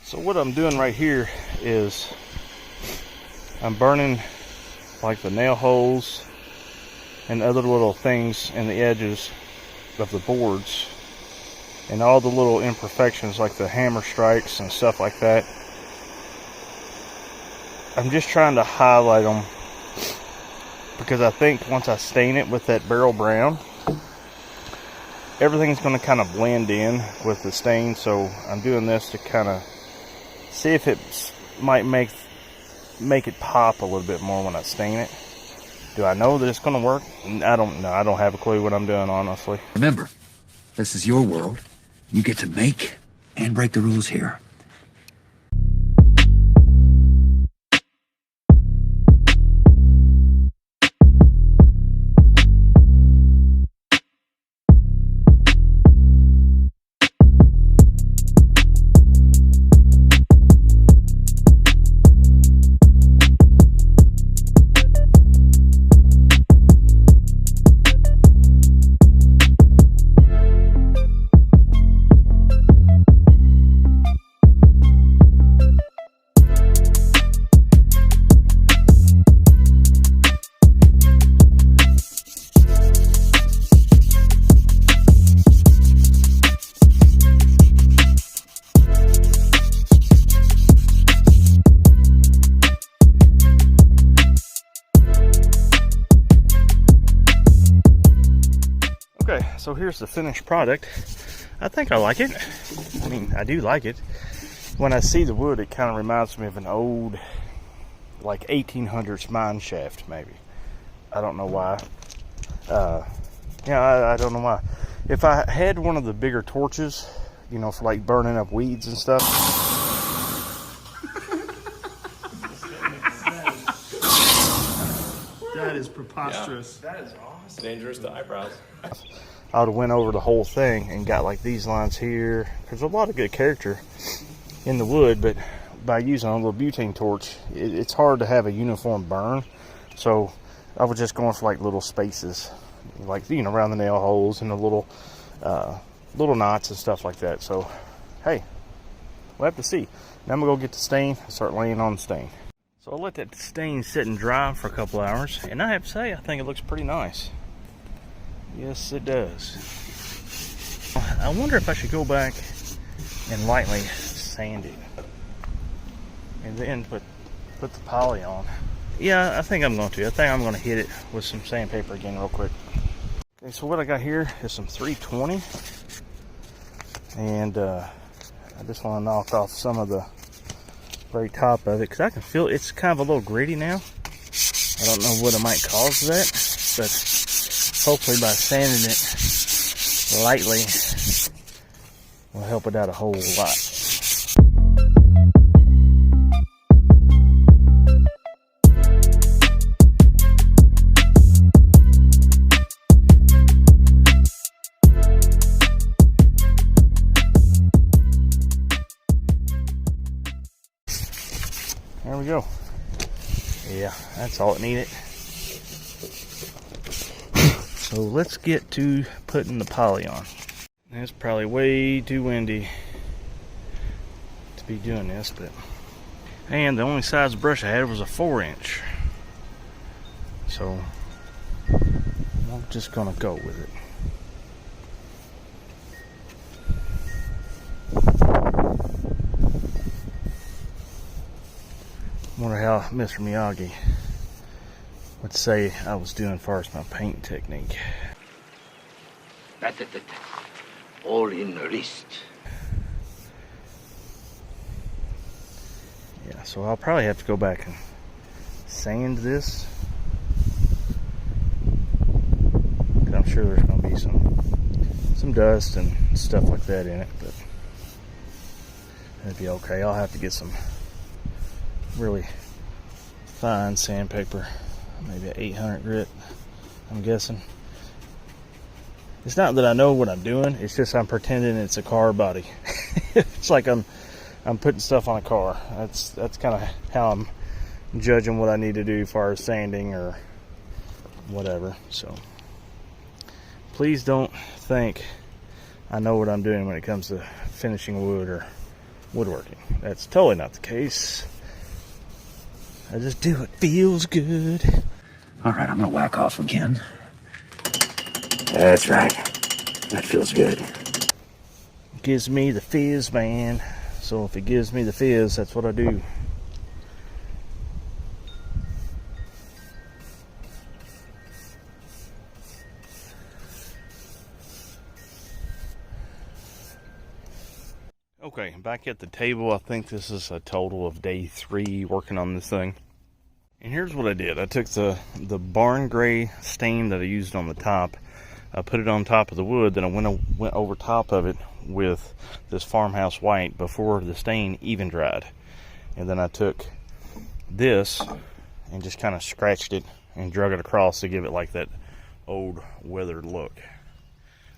So what I'm doing right here is I'm burning like the nail holes and other little things in the edges of the boards and all the little imperfections like the hammer strikes and stuff like that. I'm just trying to highlight them because I think once I stain it with that barrel brown, everything's going to kind of blend in with the stain. So I'm doing this to kind of see if it might make it pop a little bit more when I stain it. Do I know that it's going to work? I don't know. I don't have a clue what I'm doing, honestly. Remember, this is your world. You get to make and break the rules here. Okay, so here's the finished product. I think I like it. I mean, I do like it. When I see the wood, it kind of reminds me of an old, like 1800s mine shaft, maybe. I don't know why. Yeah, I don't know why. If I had one of the bigger torches, you know, for like burning up weeds and stuff. That is preposterous. Yeah, that is awesome. Dangerous to eyebrows. I would have went over the whole thing and got like these lines here. There's a lot of good character in the wood, but by using a little butane torch, it's hard to have a uniform burn. So I was just going for like little spaces, like, you know, around the nail holes and the little knots and stuff like that. So hey, we'll have to see. Now I'm gonna go get the stain and start laying on the stain. So I'll let that stain sit and dry for a couple hours, and I have to say, I think it looks pretty nice. Yes, it does. I wonder if I should go back and lightly sand it and then put the poly on. Yeah, I think I'm going to. I think I'm going to hit it with some sandpaper again real quick. Okay, so what I got here is some 320, and I just want to knock off some of the very top of it because I can feel it's kind of a little gritty now. I don't know what might cause that, but hopefully by sanding it lightly will help it out a whole lot. There we go. Yeah, that's all it needed. So let's get to putting the poly on. It's probably way too windy to be doing this, but and the only size brush I had was a 4-inch. So I'm just gonna go with it. Wonder how Mr. Miyagi would say I was doing as far as my paint technique. All in the wrist. Yeah, so I'll probably have to go back and sand this. I'm sure there's going to be some dust and stuff like that in it, but that'd be okay. I'll have to get some really fine sandpaper, maybe an 800 grit, I'm guessing. It's not that I know what I'm doing, it's just I'm pretending it's a car body. It's like I'm putting stuff on a car. That's kind of how I'm judging what I need to do as far as sanding or whatever. So please don't think I know what I'm doing when it comes to finishing wood or woodworking. That's totally not the case. I just do what feels good. All right, I'm gonna whack off again. That's right. That feels good. Gives me the fizz, man. So if it gives me the fizz, that's what I do. Okay, back at the table. I think this is a total of day 3 working on this thing. And here's what I did. I took the barn gray stain that I used on the top. I put it on top of the wood. Then I went over top of it with this farmhouse white before the stain even dried. And then I took this and just kind of scratched it and drug it across to give it like that old weathered look.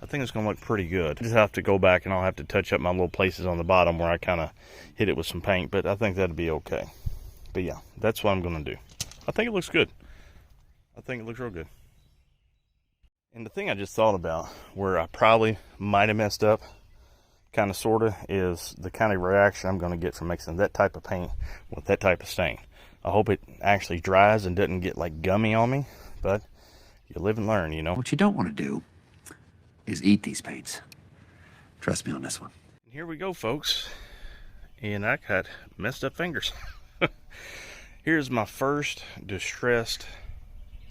I think it's going to look pretty good. I just have to go back and I'll have to touch up my little places on the bottom where I kind of hit it with some paint, but I think that'd be okay. But yeah, that's what I'm going to do. I think it looks good. I think it looks real good. And the thing I just thought about where I probably might have messed up, kind of sort of, is the kind of reaction I'm going to get from mixing that type of paint with that type of stain. I hope it actually dries and doesn't get like gummy on me, but you live and learn, you know. What you don't want to do is eat these paints. Trust me on this one. Here we go, folks. And I got messed up fingers. Here's my first distressed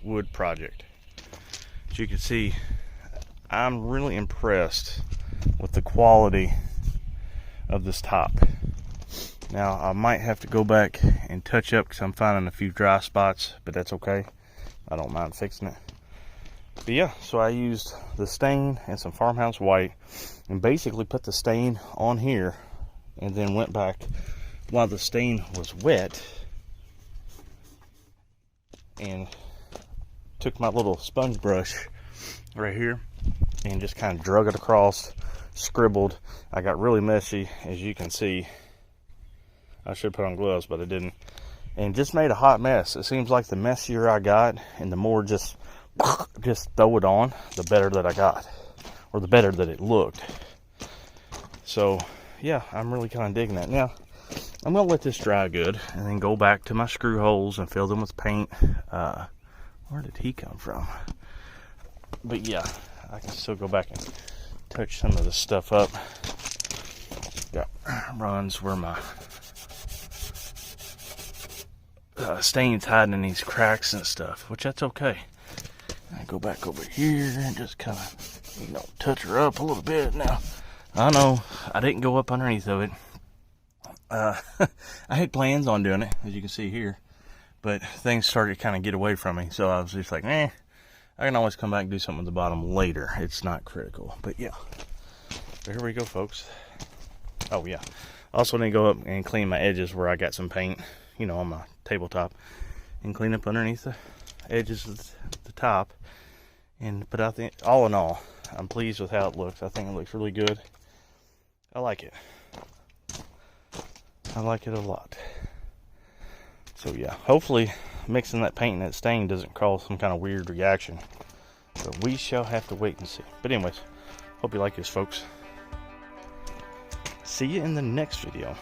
wood project. As you can see, I'm really impressed with the quality of this top. Now, I might have to go back and touch up because I'm finding a few dry spots, but that's okay. I don't mind fixing it. But yeah, so I used the stain and some farmhouse white and basically put the stain on here and then went back while the stain was wet and took my little sponge brush right here and just kind of drug it across, scribbled. I got really messy, as you can see. I should put on gloves, but I didn't. And just made a hot mess. It seems like the messier I got and the more just throw it on, the better that I got, or the better that it looked. So yeah, I'm really kind of digging that. Now I'm gonna let this dry good and then go back to my screw holes and fill them with paint. Where did he come from? But yeah, I can still go back and touch some of this stuff up. Got runs where my stains hiding in these cracks and stuff, which that's okay. I go back over here and just kind of, you know, touch her up a little bit. Now, I know I didn't go up underneath of it. I had plans on doing it, as you can see here, but things started to kind of get away from me. So I was just like, I can always come back and do something at the bottom later. It's not critical, but yeah. So here we go, folks. Oh yeah. I also need to go up and clean my edges where I got some paint, you know, on my tabletop, and clean up underneath the edges of the top. But I think, all in all, I'm pleased with how it looks. I think it looks really good. I like it. I like it a lot. So yeah, hopefully mixing that paint and that stain doesn't cause some kind of weird reaction. But we shall have to wait and see. But anyways, hope you like this, folks. See you in the next video.